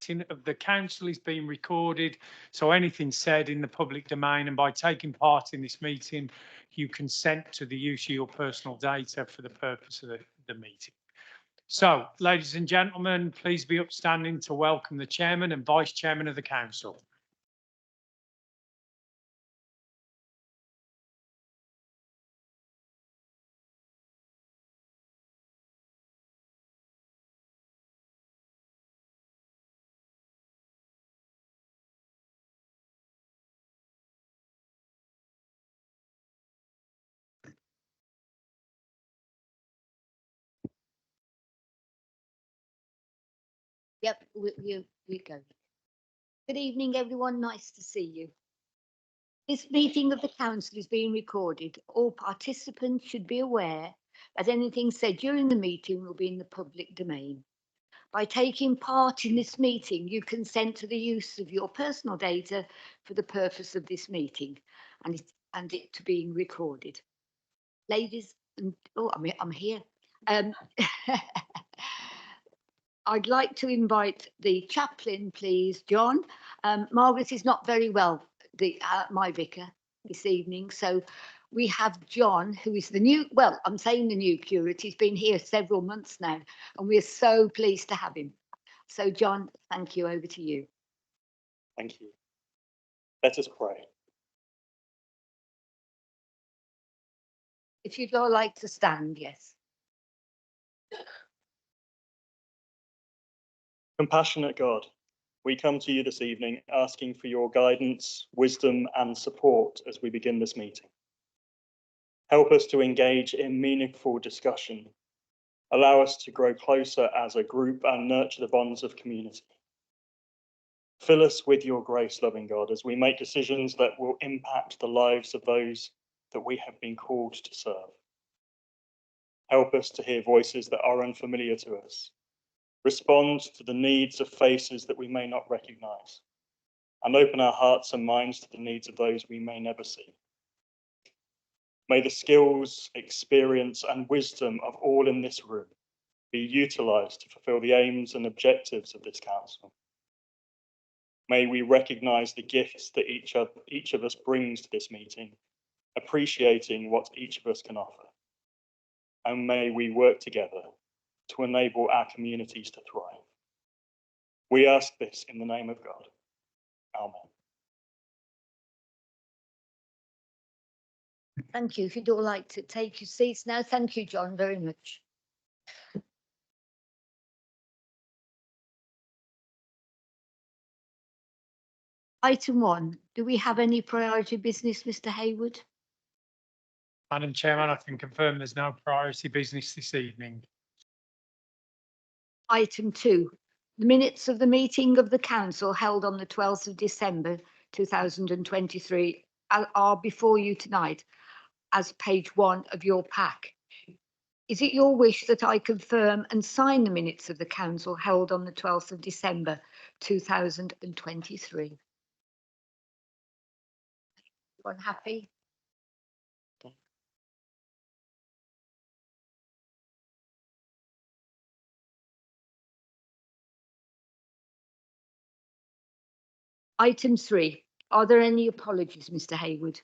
meeting of the council is being recorded, so anything said in the public domain, and by taking part in this meeting, you consent to the use of your personal data for the purpose of the meeting. So, ladies and gentlemen, please be upstanding to welcome the Chairman and Vice Chairman of the Council. Yep, we go. Good evening, everyone. Nice to see you. This meeting of the council is being recorded. All participants should be aware that anything said during the meeting will be in the public domain. By taking part in this meeting, you consent to the use of your personal data for the purpose of this meeting and it to being recorded. Ladies and I'm here. I'd like to invite the chaplain, please, John. Margaret is not very well, my vicar, this evening. So we have John, who is the new, well, I'm saying the new curate. He's been here several months now, and we're so pleased to have him. So, John, thank you. Over to you. Thank you. Let us pray. If you'd all like to stand, yes. Compassionate God, we come to you this evening asking for your guidance, wisdom, and support as we begin this meeting. Help us to engage in meaningful discussion. Allow us to grow closer as a group and nurture the bonds of community. Fill us with your grace, loving God, as we make decisions that will impact the lives of those that we have been called to serve. Help us to hear voices that are unfamiliar to us. Respond to the needs of faces that we may not recognize, and open our hearts and minds to the needs of those we may never see. May the skills, experience, and wisdom of all in this room be utilized to fulfill the aims and objectives of this council. May we recognize the gifts that each of us brings to this meeting, appreciating what each of us can offer. And may we work together to enable our communities to thrive. We ask this in the name of God. Amen. Thank you. If you'd all like to take your seats now. Thank you, John, very much. Item 1. Do we have any priority business, Mr. Hayward? Madam Chairman, I can confirm there's no priority business this evening. Item 2. The minutes of the meeting of the council held on the 12th of December 2023 are before you tonight as page 1 of your pack. Is it your wish that I confirm and sign the minutes of the council held on the 12th of December 2023? Everyone happy? Okay. Item 3. Are there any apologies, Mr. Hayward?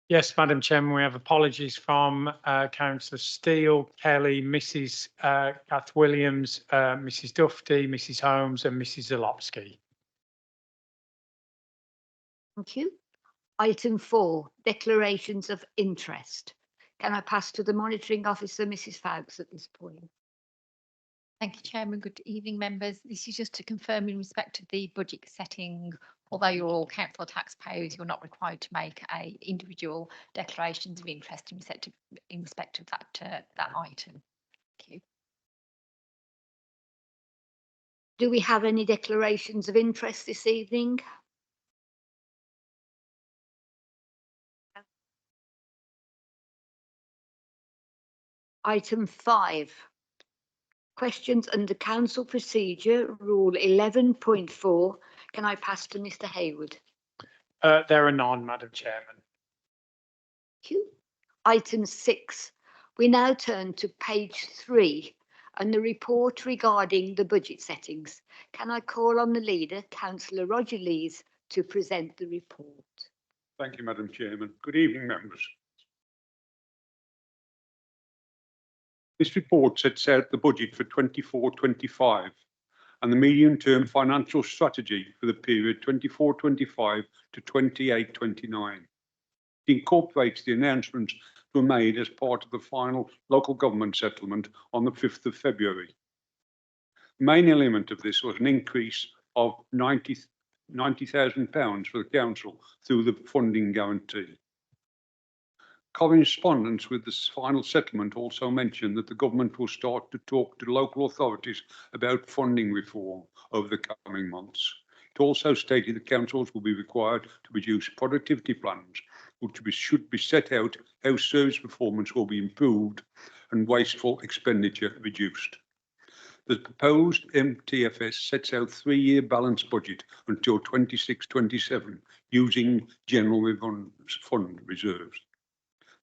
Yes, Madam Chairman, we have apologies from Councillor Steele, Kelly, Mrs. Kath Williams, Mrs. Dufty, Mrs. Holmes, and Mrs. Zalopsky. Thank you. Item 4, declarations of interest. Can I pass to the monitoring officer, Mrs. Fowkes, at this point? Thank you, Chairman. Good evening, members. This is just to confirm in respect of the budget setting. Although you're all council taxpayers, you're not required to make individual declarations of interest in respect of that item. Thank you. Do we have any declarations of interest this evening? Item 5. Questions under Council Procedure, Rule 11.4. Can I pass to Mr. Hayward? There are none, Madam Chairman. Thank you. Item 6. We now turn to page 3 and the report regarding the budget settings. Can I call on the leader, Councillor Roger Lees, to present the report? Thank you, Madam Chairman. Good evening, members. This report sets out the budget for 24-25 and the medium-term financial strategy for the period 24-25 to 28-29. It incorporates the announcements that were made as part of the final local government settlement on the 5th of February. The main element of this was an increase of £90,000 for the council through the funding guarantee. Correspondence with this final settlement also mentioned that the government will start to talk to local authorities about funding reform over the coming months. It also stated that councils will be required to produce productivity plans, which should be set out how service performance will be improved and wasteful expenditure reduced. The proposed MTFS sets out 3-year balanced budget until 26-27 using general fund reserves.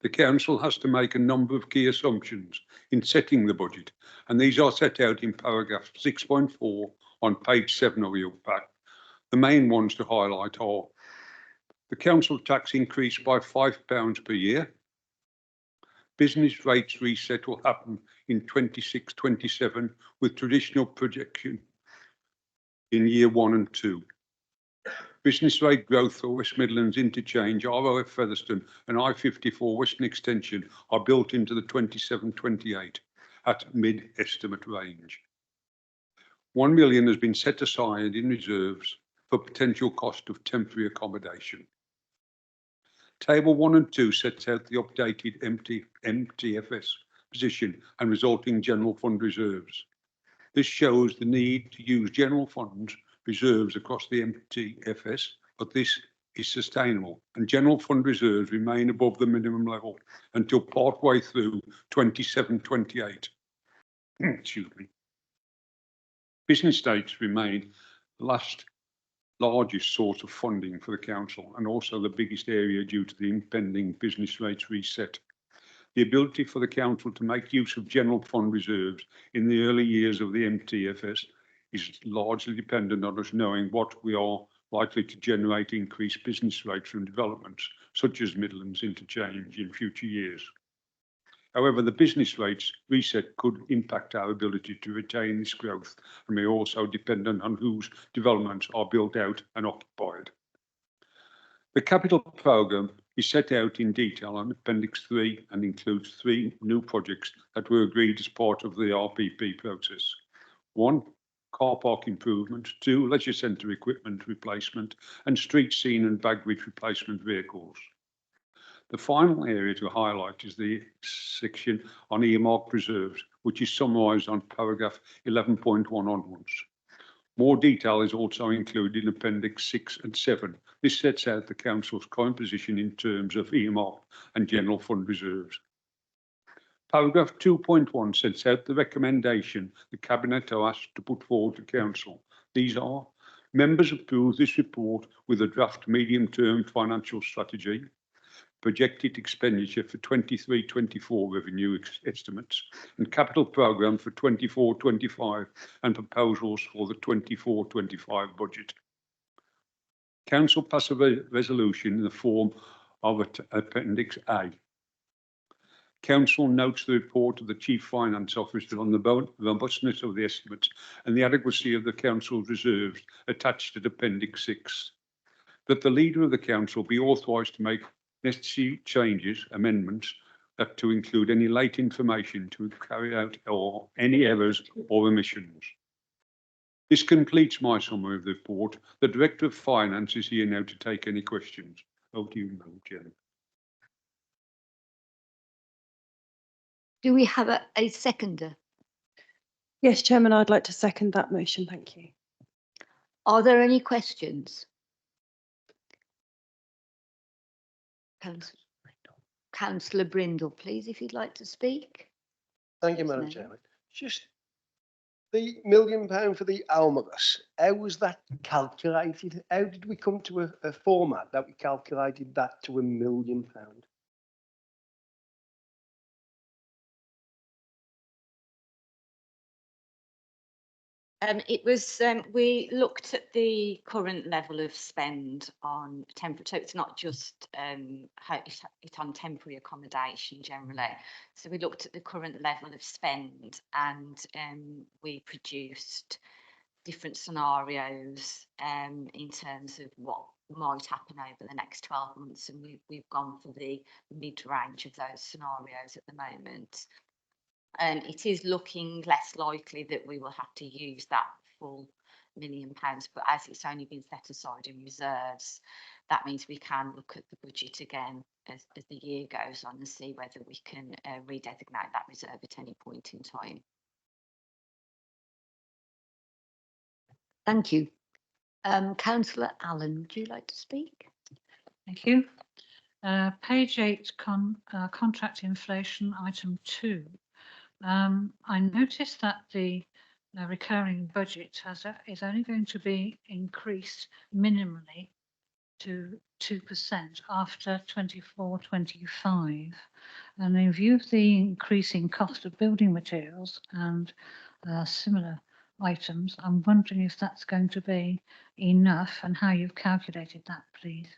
The council has to make a number of key assumptions in setting the budget, and these are set out in paragraph 6.4 on page 7 of your pack. The main ones to highlight are the council tax increase by £5 per year. Business rates reset will happen in 26-27 with traditional projection in year 1 and 2. Business rate growth for West Midlands Interchange, ROF Featherstone and I-54 Western Extension are built into the 27-28 at mid-estimate range. 1 million has been set aside in reserves for potential cost of temporary accommodation. Table 1 and 2 sets out the updated MTFS position and resulting general fund reserves. This shows the need to use general funds reserves across the MTFS, but this is sustainable and general fund reserves remain above the minimum level until partway through 27-28. Excuse me. Business rates remain the largest source of funding for the council and also the biggest area due to the impending business rates reset. The ability for the council to make use of general fund reserves in the early years of the MTFS is largely dependent on us knowing what we are likely to generate increased business rates from developments such as Midlands Interchange in future years. However, the business rates reset could impact our ability to retain this growth and may also dependent on whose developments are built out and occupied. The capital programme is set out in detail on Appendix 3 and includes 3 new projects that were agreed as part of the RPP process. 1, car park improvement, 2, leisure centre equipment replacement and street scene and baggage replacement vehicles. The final area to highlight is the section on earmarked reserves, which is summarised on paragraph 11.1 onwards. More detail is also included in Appendix 6 and 7. This sets out the council's current position in terms of earmarked and general fund reserves. Paragraph 2.1 sets out the recommendation the Cabinet are asked to put forward to Council. These are: members approve this report with a draft medium-term financial strategy, projected expenditure for 23-24 revenue estimates, and capital programme for 24-25 and proposals for the 24-25 budget. Council pass a resolution in the form of Appendix A. Council notes the report of the Chief Finance Officer on the robustness of the estimates and the adequacy of the Council's reserves attached to Appendix 6. That the Leader of the Council be authorised to make necessary changes, amendments, that to include any late information to carry out or any errors or omissions. This completes my summary of the report. The Director of Finance is here now to take any questions. Over to you, Madam Chairman. Do we have a seconder? Yes, Chairman, I'd like to second that motion. Thank you. Are there any questions? Councillor Brindle, please, if you'd like to speak. Thank you, Madam Madam. Chairman. Just the £1 million for the Almagus, how was that calculated? How did we come to a format that we calculated that to £1 million? It was, we looked at the current level of spend on temporary, so it's not just it's on temporary accommodation generally. So we looked at the current level of spend and we produced different scenarios in terms of what might happen over the next 12 months, and we've gone for the mid-range of those scenarios at the moment. It is looking less likely that we will have to use that full £1 million, but as it's only been set aside in reserves, that means we can look at the budget again as the year goes on and see whether we can redesignate that reserve at any point in time. Thank you. Councillor Allen, would you like to speak? Thank you. Page 8, contract inflation, item 2. I noticed that the recurring budget is only going to be increased minimally to 2% after 24-25. And in view of the increasing cost of building materials and similar items, I'm wondering if that's going to be enough and how you've calculated that, please.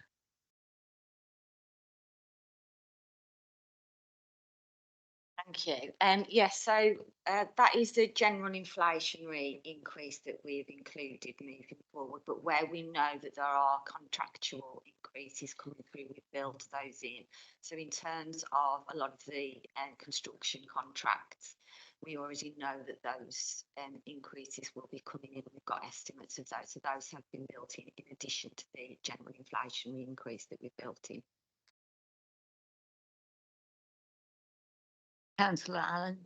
Thank you. Yes, so that is the general inflationary increase that we've included moving forward, but where we know that there are contractual increases coming through, we've built those in. So in terms of a lot of the construction contracts, we already know that those increases will be coming in. We've got estimates of those, so those have been built in addition to the general inflationary increase that we've built in. Councillor Allen.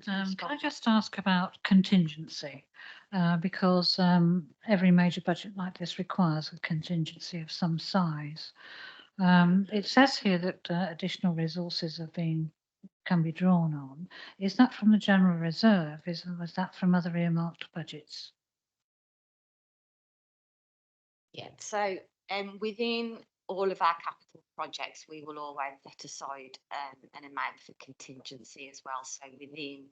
Can I just ask about contingency? Because every major budget like this requires a contingency of some size. It says here that additional resources can be drawn on. Is that from the general reserve? Was that from other earmarked budgets? Yeah, so within all of our capital projects, we will always set aside an amount for contingency as well. So within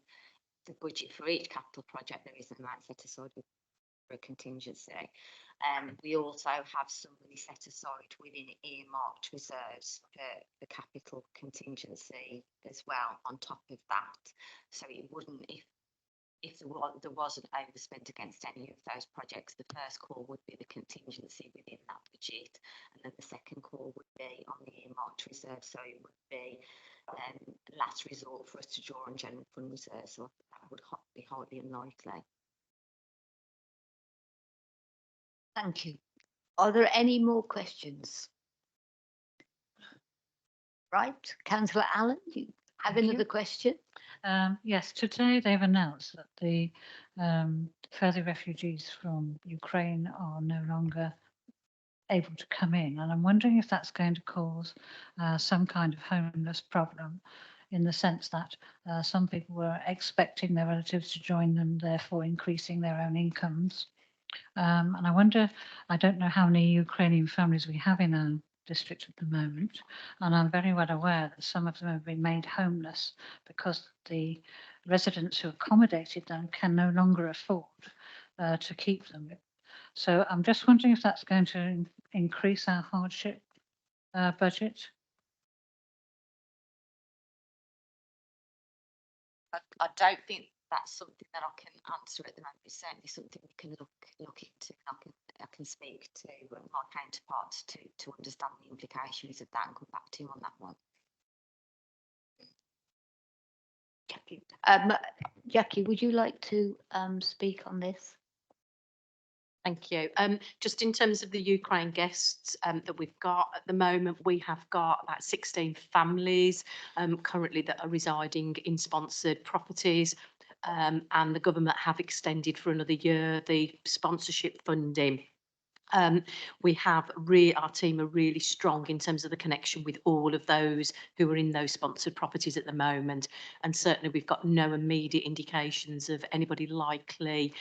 the budget for each capital project, there is an amount set aside for a contingency. We also have some money set aside within earmarked reserves for capital contingency as well on top of that. So it wouldn't, if there wasn't overspent against any of those projects, the first call would be the contingency within that budget, and then the second call would be on the earmarked reserve. So it would be last resort for us to draw on general fund reserve. So that would be highly unlikely. Thank you. Are there any more questions? Right, Councillor Allen, you have another question? Yes, today they've announced that the further refugees from Ukraine are no longer able to come in, and I'm wondering if that's going to cause some kind of homeless problem, in the sense that some people were expecting their relatives to join them, therefore increasing their own incomes. And I wonder, I don't know how many Ukrainian families we have in our district at the moment, and I'm very well aware that some of them have been made homeless because the residents who accommodated them can no longer afford to keep them. So I'm just wondering if that's going to increase our hardship budget. I don't think that's something that I can answer at the moment. It's certainly something we can look into. I can speak to my counterparts to understand the implications of that and come back to you on that one. Jackie, would you like to speak on this? Thank you. Just in terms of the Ukraine guests that we've got at the moment, we have got about 16 families currently that are residing in sponsored properties, and the government have extended for another year the sponsorship funding. We have our team are really strong in terms of the connection with all of those who are in those sponsored properties at the moment. And certainly we've got no immediate indications of anybody likely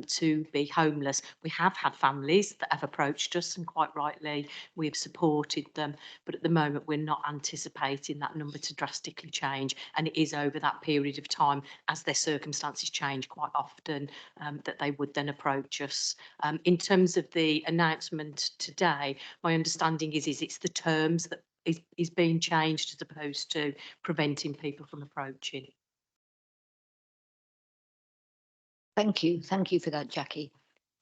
to be homeless. We have had families that have approached us, and quite rightly, we've supported them. But at the moment, we're not anticipating that number to drastically change. And it is over that period of time, as their circumstances change quite often, that they would then approach us. In terms of the announcement today, my understanding is it's the terms that is being changed as opposed to preventing people from approaching. Thank you. Thank you for that, Jackie.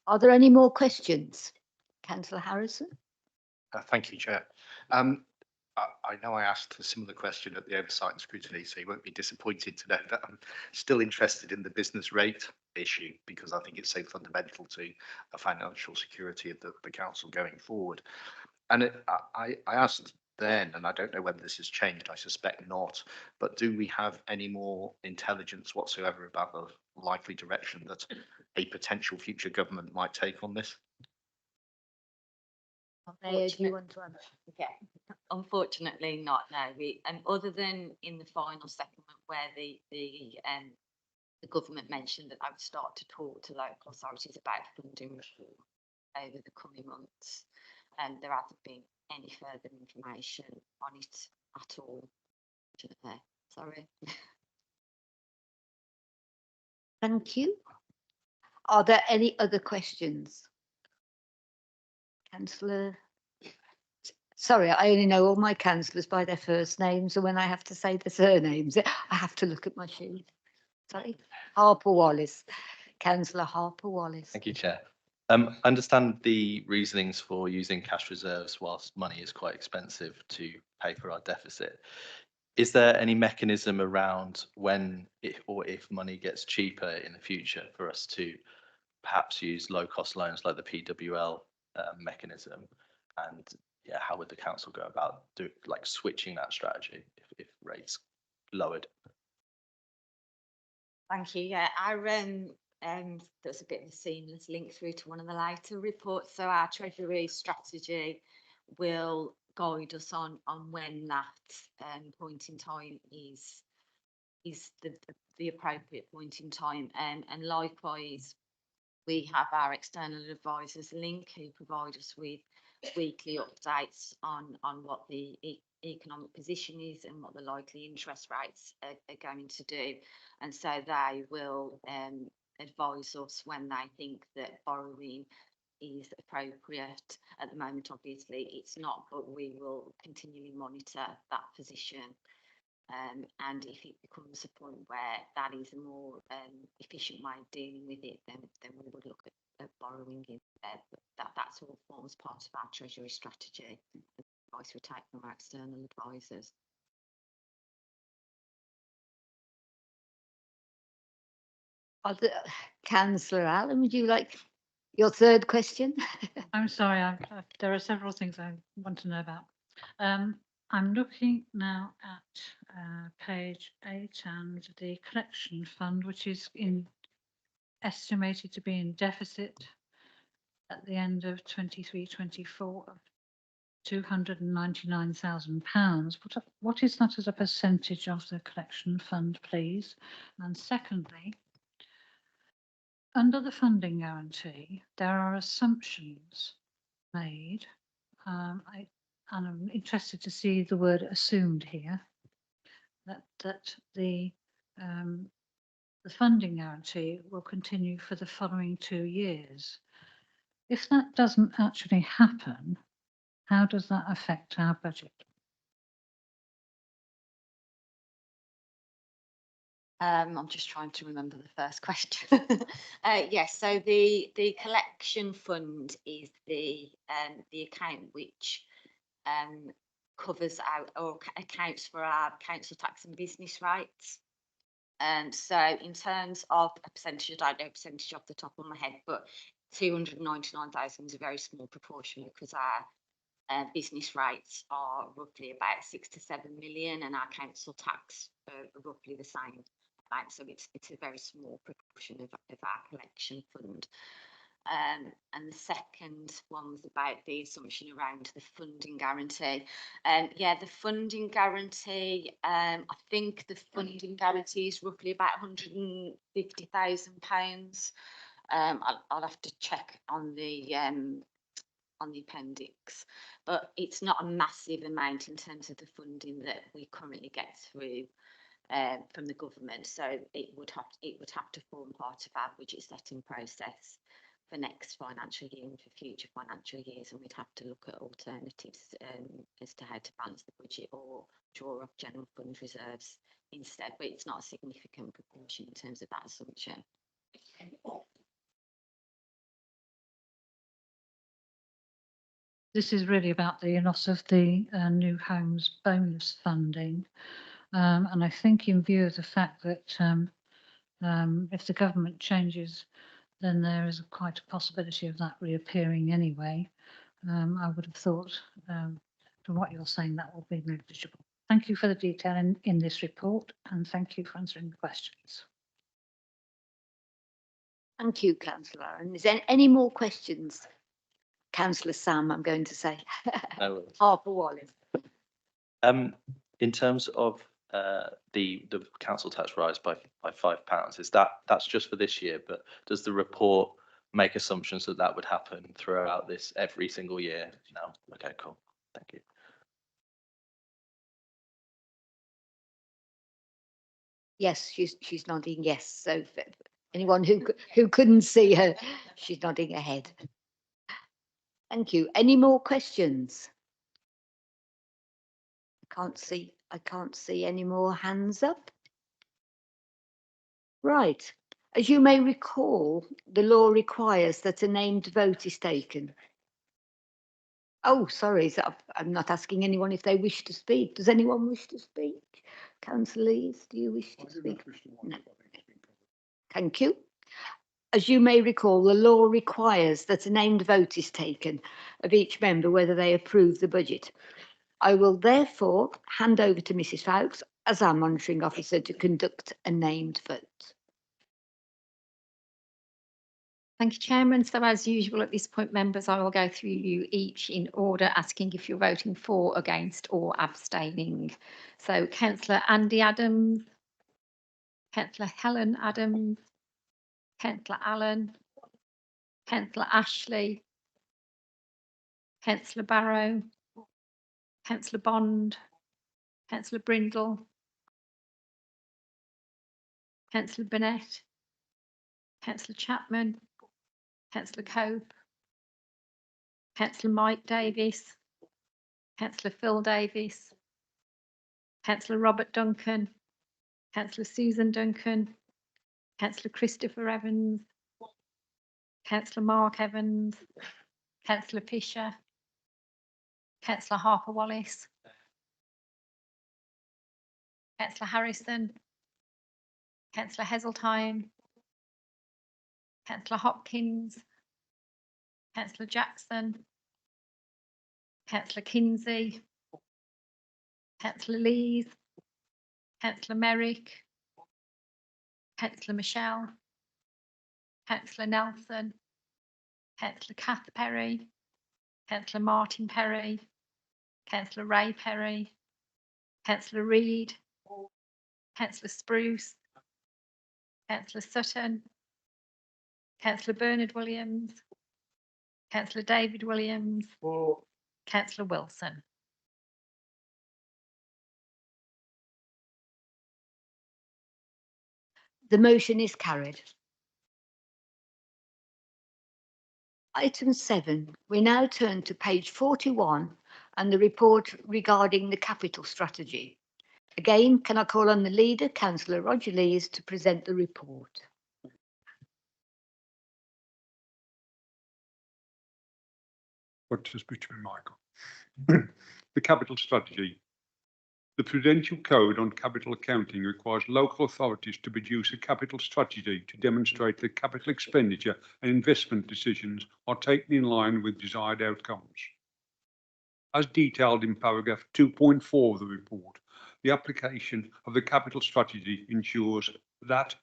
Are there any more questions? Councillor Harrison? Thank you, Chair. I know I asked a similar question at the Oversight and Scrutiny, so you won't be disappointed to know that I'm still interested in the business rate issue, because I think it's so fundamental to the financial security of the council going forward. And I asked then, and I don't know whether this has changed, I suspect not, but do we have any more intelligence whatsoever about the likely direction that a potential future government might take on this? Mayor, do you want to answer? Yeah, unfortunately not, no. Other than in the final settlement where the government mentioned that I would start to talk to local authorities about funding reform over the coming months, and there hasn't been any further information on it at all. Sorry. Thank you. Are there any other questions? Councillor? Sorry, I only know all my councillors by their first names, and when I have to say the surnames, I have to look at my sheet. Sorry, Harper Wallace. Councillor Harper Wallace. Thank you, Chair. I understand the reasonings for using cash reserves whilst money is quite expensive to pay for our deficit. Is there any mechanism around when or if money gets cheaper in the future for us to perhaps use low cost loans like the PWL mechanism? And yeah, how would the council go about switching that strategy if rates lowered? Thank you. Yeah, there's a bit of a seamless link through to one of the later reports. So our Treasury strategy will guide us on when that point in time is the appropriate point in time. And likewise, we have our external advisors link who provide us with weekly updates on what the economic position is and what the likely interest rates are going to do. And so they will advise us when they think that borrowing is appropriate. At the moment, obviously, it's not, but we will continually monitor that position. And if it becomes a point where that is a more efficient way of dealing with it, then we would look at borrowing in there. But that's all forms part of our Treasury strategy. The advice we take from our external advisors. Councillor Allen, would you like your third question? I'm sorry, there are several things I want to know about. I'm looking now at page 8 and the collection fund, which is estimated to be in deficit at the end of 23-24 of £299,000. What is that as a percentage of the collection fund, please? And secondly, under the funding guarantee, there are assumptions made. And I'm interested to see the word assumed here, that the funding guarantee will continue for the following 2 years. If that doesn't actually happen, how does that affect our budget? I'm just trying to remember the first question. Yes, so the collection fund is the account which covers out or accounts for our council tax and business rates. So in terms of a percentage, I don't know a percentage off the top of my head, but 299,000 is a very small proportion because our business rates are roughly about 6 to 7 million, and our council tax are roughly the same. So it's a very small proportion of our collection fund. And the second one was about the assumption around the funding guarantee. Yeah, the funding guarantee, I think the funding guarantee is roughly about £150,000. I'll have to check on the appendix, but it's not a massive amount in terms of the funding that we currently get through from the government. So it would have to form part of our budget setting process for next financial year and for future financial years, and we'd have to look at alternatives as to how to balance the budget or draw off general fund reserves instead. But it's not a significant proportion in terms of that assumption. This is really about the loss of the new homes bonus funding. And I think in view of the fact that if the government changes, then there is quite a possibility of that reappearing anyway. I would have thought from what you're saying that will be negligible. Thank you for the detail in this report, and thank you for answering the questions. Thank you, Councillor Aaron. Is there any more questions? Councillor Sam, I'm going to say. No worries. Harper Wallace. In terms of the council tax rise by £5, that's just for this year, but does the report make assumptions that that would happen throughout this every single year? No. Okay, cool. Thank you. Yes, she's nodding yes. So for anyone who couldn't see her, she's nodding her head. Thank you. Any more questions? I can't see any more hands up. Right. As you may recall, the law requires that a named vote is taken. Oh, sorry, so I'm not asking anyone if they wish to speak. Does anyone wish to speak? Councillor Lees, do you wish to speak? No. Thank you. As you may recall, the law requires that a named vote is taken of each member whether they approve the budget. I will therefore hand over to Mrs. Fowkes as our monitoring officer to conduct a named vote. Thank you, Chairman. So as usual at this point, members, I will go through you each in order, asking if you're voting for, against or abstaining. So Councillor Andy Adams, Councillor Helen Adams, Councillor Allen, Councillor Ashley, Councillor Barrow, Councillor Bond, Councillor Brindle, Councillor Burnett, Councillor Chapman, Councillor Cope, Councillor Mike Davis, Councillor Phil Davis, Councillor Robert Duncan, Councillor Susan Duncan, Councillor Christopher Evans, Councillor Mark Evans, Councillor Fisher, Councillor Harper Wallace, Councillor Harrison, Councillor Heseltine, Councillor Hopkins, Councillor Jackson, Councillor Kinsey, Councillor Lees, Councillor Merrick, Councillor Michelle, Councillor Nelson, Councillor Kath Perry, Councillor Martin Perry, Councillor Ray Perry, Councillor Reid, Councillor Spruce, Councillor Sutton, Councillor Bernard Williams, Councillor David Williams, Councillor Wilson. The motion is carried. Item 7, we now turn to page 41 and the report regarding the capital strategy. Again, can I call on the leader, Councillor Roger Lees, to present the report? But to speak to me, Michael. The capital strategy. The Prudential Code on Capital Accounting requires local authorities to produce a capital strategy to demonstrate that capital expenditure and investment decisions are taken in line with desired outcomes. As detailed in paragraph 2.4 of the report, the application of the capital strategy ensures that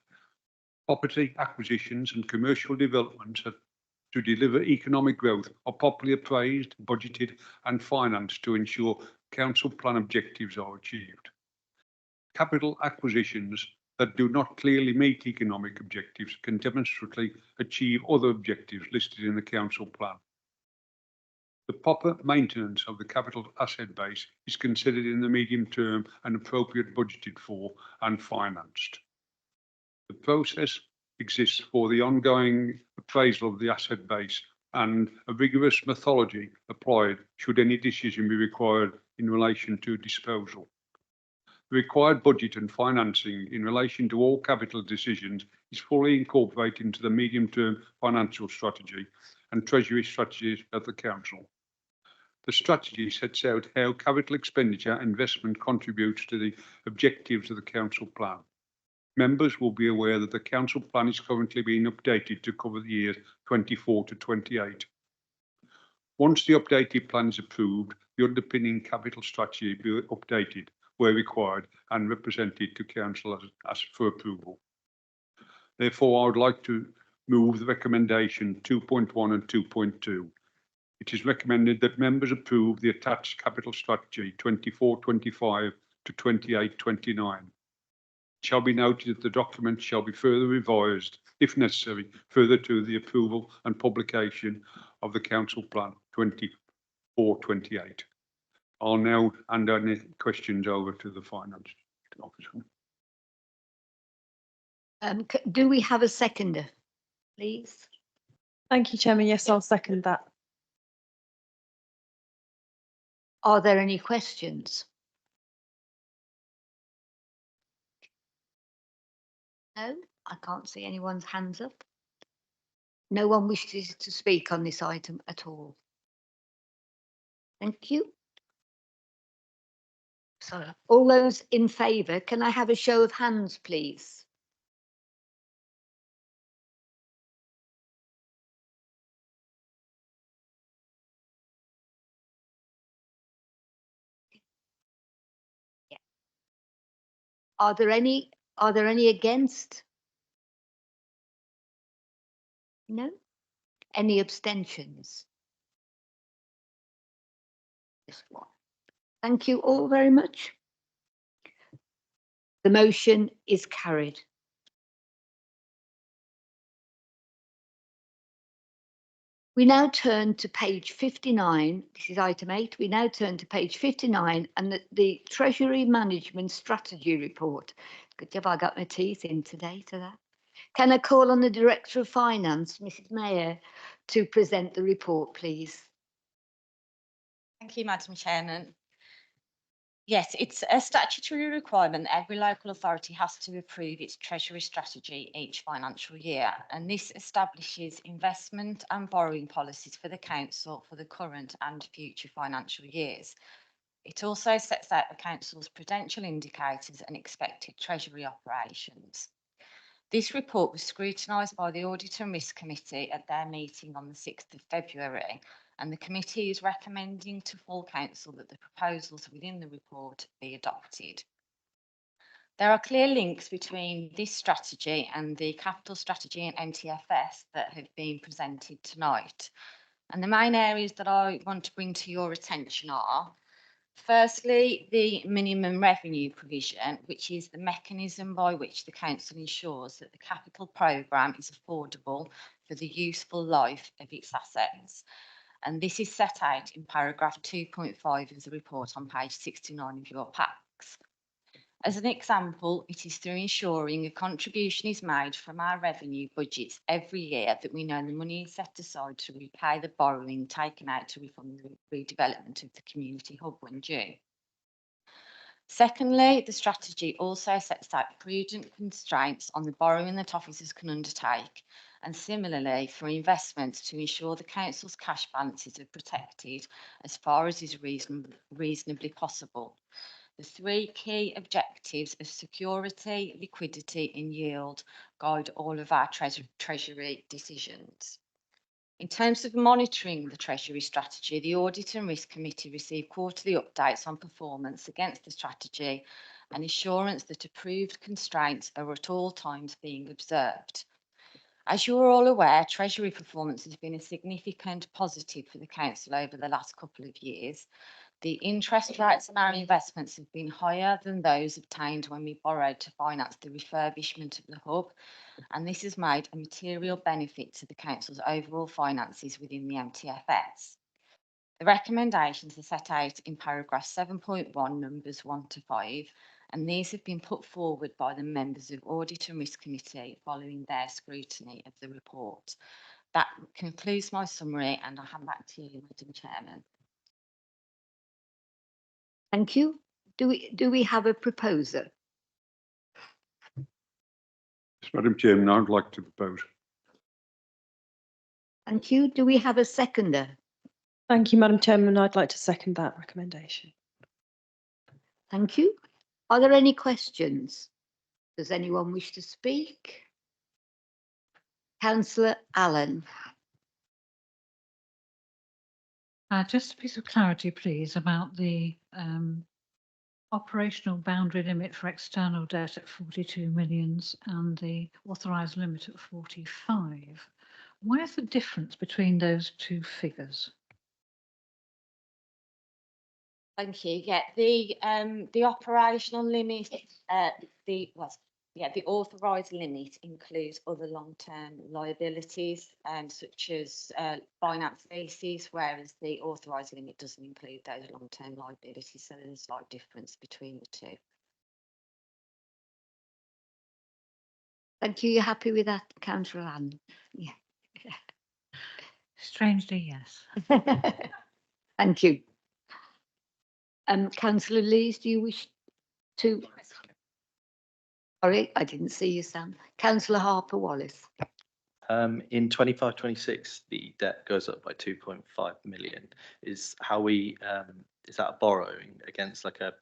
property acquisitions and commercial developments to deliver economic growth are properly appraised, budgeted and financed to ensure council plan objectives are achieved. Capital acquisitions that do not clearly meet economic objectives can demonstrably achieve other objectives listed in the council plan. The proper maintenance of the capital asset base is considered in the medium term and appropriate budgeted for and financed. The process exists for the ongoing appraisal of the asset base and a rigorous methodology applied should any decision be required in relation to disposal. The required budget and financing in relation to all capital decisions is fully incorporated into the medium-term financial strategy and treasury strategies of the council. The strategy sets out how capital expenditure investment contributes to the objectives of the council plan. Members will be aware that the council plan is currently being updated to cover the years 24 to 28. Once the updated plan is approved, the underpinning capital strategy will be updated where required and represented to council as for approval. Therefore, I would like to move the recommendation 2.1 and 2.2. It is recommended that members approve the attached capital strategy 24-25 to 28-29. It shall be noted that the document shall be further revised, if necessary, further to the approval and publication of the council plan 24-28. I'll now hand any questions over to the finance officer. Do we have a seconder, please? Thank you, Chairman. Yes, I'll second that. Are there any questions? No, I can't see anyone's hands up. No one wishes to speak on this item at all. Thank you. So, all those in favour, can I have a show of hands, please? Yeah. Are there any against? No? Any abstentions? Just one. Thank you all very much. The motion is carried. We now turn to page 59. This is item 8. We now turn to page 59 and the Treasury Management Strategy Report. Good job I got my teeth in today to that. Can I call on the Director of Finance, Mrs. Mayer, to present the report, please? Thank you, Madam Chairman. Yes, it's a statutory requirement that every local authority has to approve its treasury strategy each financial year, and this establishes investment and borrowing policies for the council for the current and future financial years. It also sets out the council's prudential indicators and expected treasury operations. This report was scrutinised by the Audit and Risk Committee at their meeting on the 6th of February, and the committee is recommending to full council that the proposals within the report be adopted. There are clear links between this strategy and the capital strategy and NTFS that have been presented tonight. And the main areas that I want to bring to your attention are, firstly, the minimum revenue provision, which is the mechanism by which the council ensures that the capital programme is affordable for the useful life of its assets. And this is set out in paragraph 2.5 of the report on page 69 of your packs. As an example, it is through ensuring a contribution is made from our revenue budgets every year that we know the money is set aside to repay the borrowing taken out to refund the redevelopment of the community hub when due. Secondly, the strategy also sets out prudent constraints on the borrowing that officers can undertake, and similarly for investments to ensure the council's cash balances are protected as far as is reasonably possible. The three key objectives of security, liquidity and yield guide all of our treasury decisions. In terms of monitoring the Treasury strategy, the Audit and Risk Committee received quarterly updates on performance against the strategy and assurance that approved constraints are at all times being observed. As you're all aware, Treasury performance has been a significant positive for the council over the last couple of years. The interest rates on our investments have been higher than those obtained when we borrowed to finance the refurbishment of the hub, and this has made a material benefit to the council's overall finances within the MTFS. The recommendations are set out in paragraph 7.1, numbers 1 to 5, and these have been put forward by the members of Audit and Risk Committee following their scrutiny of the report. That concludes my summary, and I'll hand back to you, Madam Chairman. Thank you. Do we have a proposer? Yes, Madam Chairman, I would like to propose. Thank you. Do we have a seconder? Thank you, Madam Chairman. I'd like to second that recommendation. Thank you. Are there any questions? Does anyone wish to speak? Councillor Allen. Just a piece of clarity, please, about the operational boundary limit for external debt at 42 millions and the authorised limit at 45. Where's the difference between those two figures? Thank you. Yeah, the operational limit, the authorised limit includes other long-term liabilities, such as finance leases, whereas the authorised limit doesn't include those long-term liabilities. So there's a slight difference between the two. Thank you. You're happy with that, Councillor Allen? Yeah. Strangely, yes. Thank you. Councillor Lees, do you wish to? Sorry, I didn't see you, Sam. Councillor Harper Wallace. In 25-26, the debt goes up by 2.5 million. Is how we is that borrowing against like a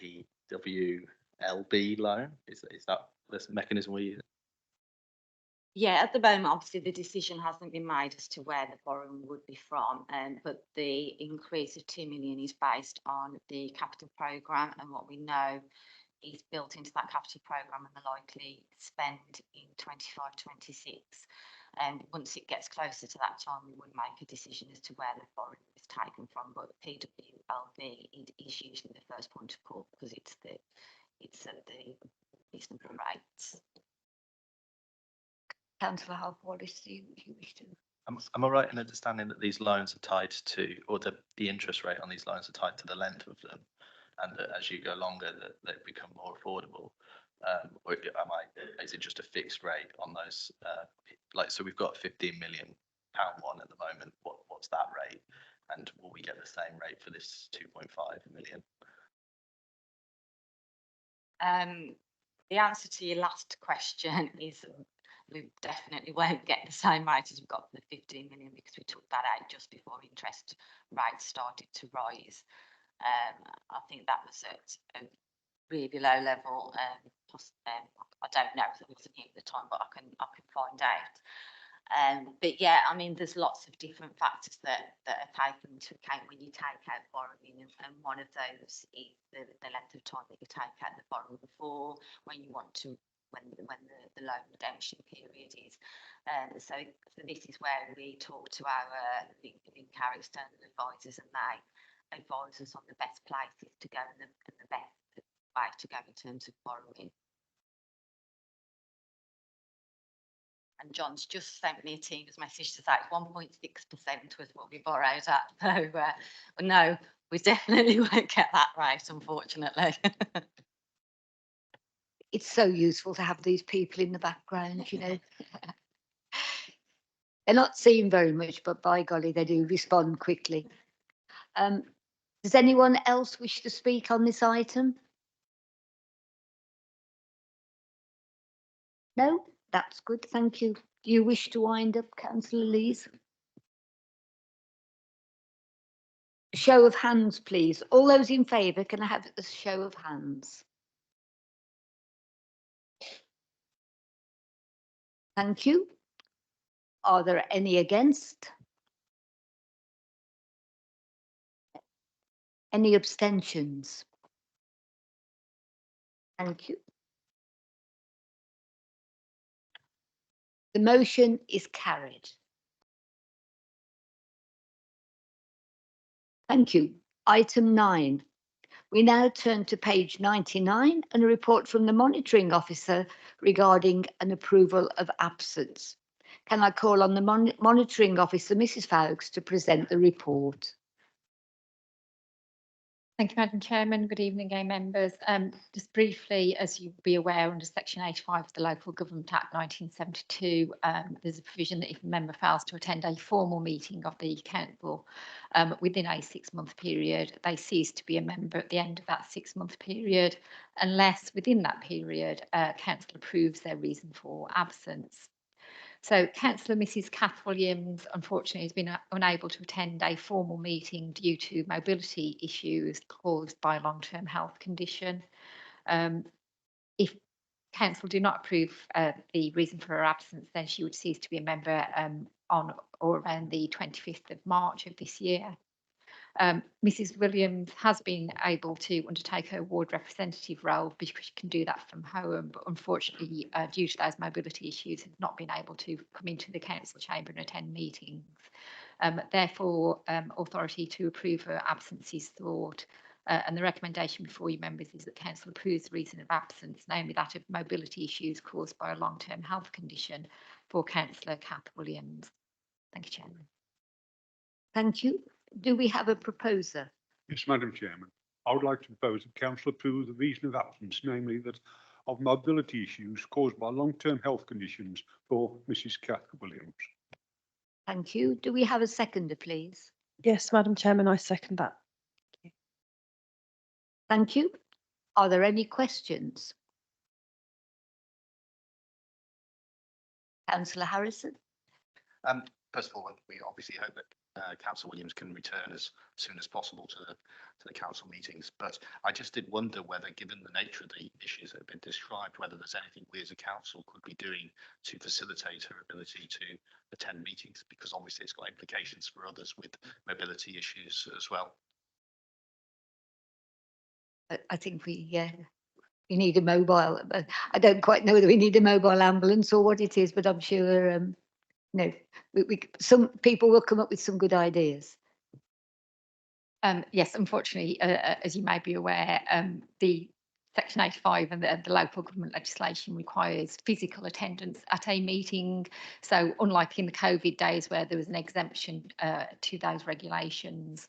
PWLB loan? Is that the mechanism we use? Yeah, at the moment, obviously, the decision hasn't been made as to where the borrowing would be from, but the increase of 2 million is based on the capital programme, and what we know is built into that capital programme and the likely spend in 25-26. And once it gets closer to that time, we would make a decision as to where the borrowing is taken from. But PWLB is usually the first point of call because it's at the reasonable rates. Councillor Harper Wallace, do you wish to? Am I right in understanding that these loans are tied to, or the interest rate on these loans are tied to the length of them, and that as you go longer, that they become more affordable? Or is it just a fixed rate on those? Like, so we've got £15 million one at the moment. What's that rate? And will we get the same rate for this 2.5 million? The answer to your last question is we definitely won't get the same rate as we've got for the 15 million because we took that out just before interest rates started to rise. I think that was at a really low level. I don't know if it wasn't here at the time, but I can find out. But yeah, I mean, there's lots of different factors that are taken into account when you take out borrowing, and one of those is the length of time that you take out the borrowing for, when you want to, when the loan redemption period is. So this is where we talk to our external advisors, and they advise us on the best places to go and the best way to go in terms of borrowing. And John's just sent me a Teams message to say 1.6% was what we borrowed at. So no, we definitely won't get that right, unfortunately. It's so useful to have these people in the background, you know. They're not seen very much, but by golly, they do respond quickly. Does anyone else wish to speak on this item? No? That's good, thank you. Do you wish to wind up, Councillor Lees? Show of hands, please. All those in favour, can I have a show of hands? Thank you. Are there any against? Any abstentions? Thank you. The motion is carried. Thank you. Item 9. We now turn to page 99 and a report from the monitoring officer regarding an approval of absence. Can I call on the monitoring officer, Mrs. Fowkes, to present the report? Thank you, Madam Chairman. Good evening, again, members. Just briefly, as you'll be aware, under Section 85 of the Local Government Act 1972, there's a provision that if a member fails to attend a formal meeting of the council within a 6-month period, they cease to be a member at the end of that 6-month period, unless within that period, council approves their reason for absence. So Councillor Mrs. Kath Williams unfortunately has been unable to attend a formal meeting due to mobility issues caused by a long-term health condition. If council do not approve the reason for her absence, then she would cease to be a member on or around the 25th of March of this year. Mrs. Williams has been able to undertake her ward representative role because she can do that from home, but unfortunately, due to those mobility issues, has not been able to come into the council chamber and attend meetings. Therefore, authority to approve her absence is sought. And the recommendation before you members is that council approves the reason of absence, namely that of mobility issues caused by a long-term health condition for Councillor Kath Williams. Thank you, Chairman. Thank you. Do we have a proposer? Yes, Madam Chairman. I would like to propose that council approve the reason of absence, namely that of mobility issues caused by long-term health conditions for Mrs. Kath Williams. Thank you. Do we have a seconder, please? Yes, Madam Chairman, I second that. Thank you. Are there any questions? Councillor Harrison. First of all, we obviously hope that Councillor Williams can return as soon as possible to the council meetings. But I just did wonder whether, given the nature of the issues that have been described, whether there's anything we as a council could be doing to facilitate her ability to attend meetings, because obviously it's got implications for others with mobility issues as well. I think we need a mobile. I don't quite know whether we need a mobile ambulance or what it is, but I'm sure no, some people will come up with some good ideas. Yes, unfortunately, as you may be aware, the Section 85 and the local government legislation requires physical attendance at a meeting. So unlike in the COVID days where there was an exemption to those regulations,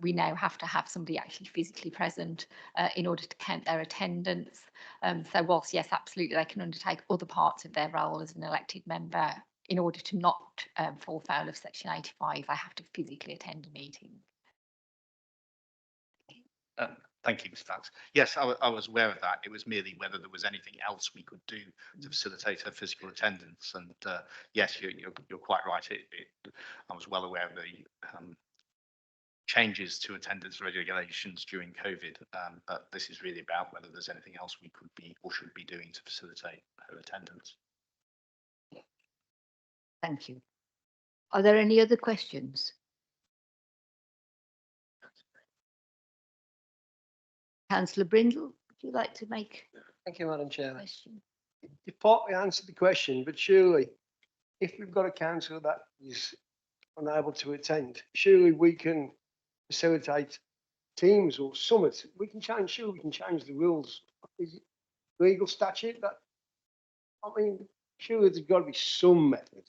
we now have to have somebody actually physically present in order to count their attendance. So whilst, yes, absolutely, they can undertake other parts of their role as an elected member, in order to not fall foul of Section 85, they have to physically attend a meeting. Thank you, Ms. Fowkes. Yes, I was aware of that. It was merely whether there was anything else we could do to facilitate her physical attendance. And yes, you're quite right. I was well aware of the changes to attendance regulations during COVID, but this is really about whether there's anything else we could be or should be doing to facilitate her attendance. Thank you. Are there any other questions? Councillor Brindle, would you like to make Thank you, Madam a Chair. question? You partly answered the question, but surely if we've got a councillor that is unable to attend, surely we can facilitate teams or summits. We can change the rules. Is it legal statute that, I mean, surely there's got to be some method.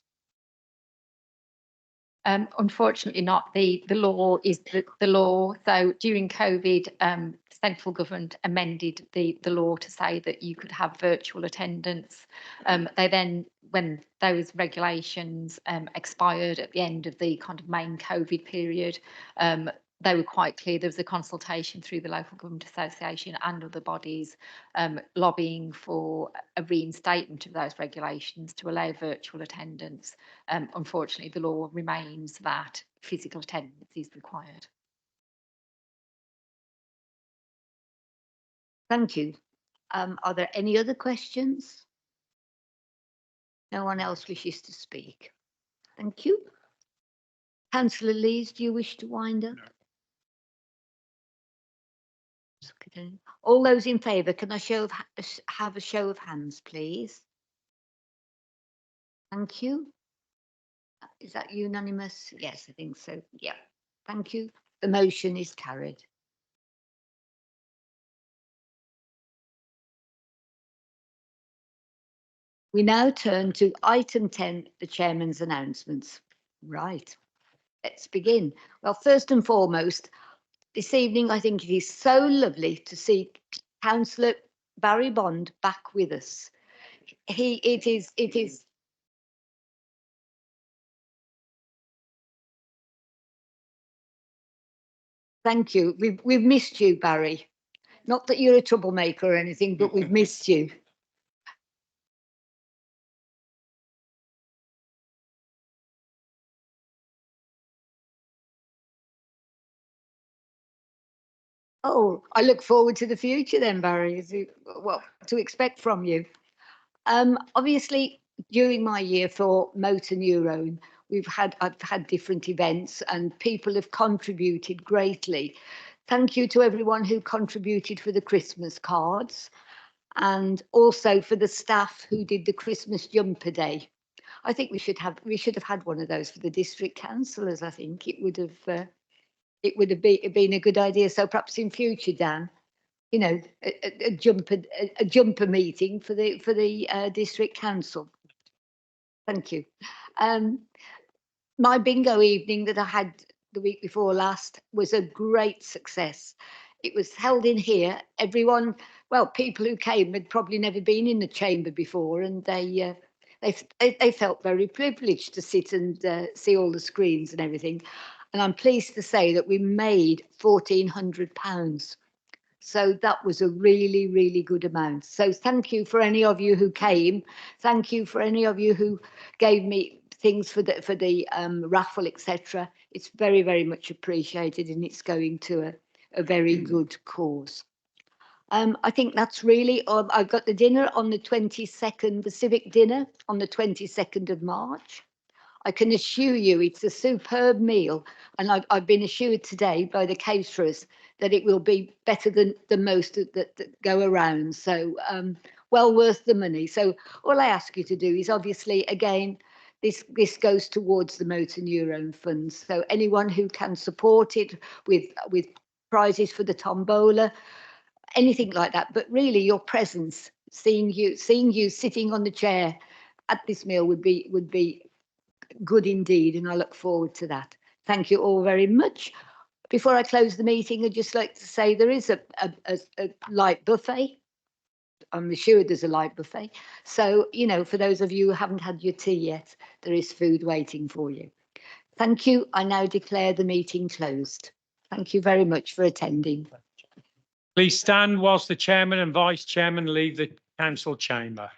Unfortunately not. The law is the law. So during COVID, central government amended the law to say that you could have virtual attendance. They then, when those regulations expired at the end of the kind of main COVID period, they were quite clear. There was a consultation through the Local Government Association and other bodies lobbying for a reinstatement of those regulations to allow virtual attendance. Unfortunately, the law remains that physical attendance is required. Thank you. Are there any other questions? No one else wishes to speak. Thank you. Councillor Lees, do you wish to wind up? No. All those in favour, can I have a show of hands, please? Thank Thank you. Is that unanimous? Yes, I think so. Yeah. Thank you. The motion is carried. We now turn to item 10, the chairman's announcements. Right, let's begin. Well, first and foremost, this evening, I think it is so lovely to see Councillor Barry Bond back with us. It is. Thank you. We've missed you, Barry. Not that you're a troublemaker or anything, but we've missed you. Oh, I look forward to the future then, Barry. What to expect from you? Obviously, during my year for Motor Neurone, I've had different events and people have contributed greatly. Thank you to everyone who contributed for the Christmas cards and also for the staff who did the Christmas jumper day. I think we should have had one of those for the district councillors. I think it would have been a good idea. So perhaps in future, Dan, you know, a jumper meeting for the district council. Thank you. My bingo evening that I had the week before last was a great success. It was held in here. Everyone, well, people who came had probably never been in the chamber before, and they felt very privileged to sit and see all the screens and everything. And I'm pleased to say that we made £1,400. So that was a really, really good amount. So thank you for any of you who came. Thank you for any of you who gave me things for the raffle, etc. It's very, very much appreciated, and it's going to a very good cause. I think that's really, I've got the dinner on the 22nd, the civic dinner on the 22nd of March. I can assure you it's a superb meal, and I've been assured today by the caterers that it will be better than the most that go around. So well worth the money. So all I ask you to do is obviously, again, this goes towards the Motor Neurone Fund. So anyone who can support it with prizes for the tombola, anything like that, but really your presence, seeing you sitting on the chair at this meal would be good indeed, and I look forward to that. Thank you all very much. Before I close the meeting, I'd just like to say there is a light buffet. I'm sure there's a light buffet. So, you know, for those of you who haven't had your tea yet, there is food waiting for you. Thank you. I now declare the meeting closed. Thank you very much for attending. Please stand whilst the chairman and vice chairman leave the council chamber.